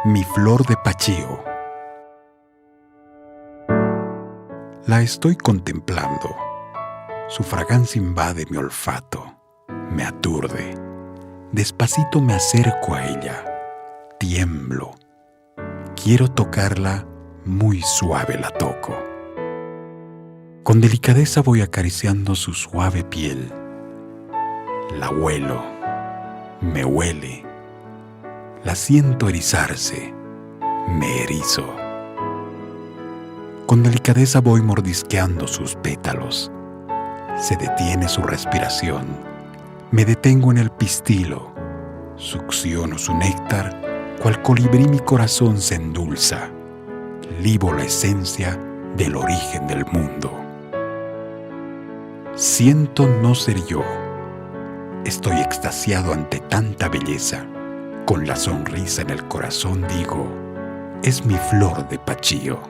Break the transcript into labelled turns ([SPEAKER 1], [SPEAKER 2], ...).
[SPEAKER 1] mi flor de pachío. La estoy contemplando. Su fragancia invade mi olfato, me aturde. Despacito me acerco a ella, tiemblo. Quiero tocarla, muy suave la toco. Con delicadeza voy acariciando su suave piel. La huelo, me huele. La siento erizarse, me erizo. Con delicadeza voy mordisqueando sus pétalos. Se detiene su respiración. Me detengo en el pistilo. Succiono su néctar, cual colibrí mi corazón se endulza. Libo la esencia del origen del mundo. Siento no ser yo. Estoy extasiado ante tanta belleza. Con la sonrisa en el corazón digo, es mi flor de pachío.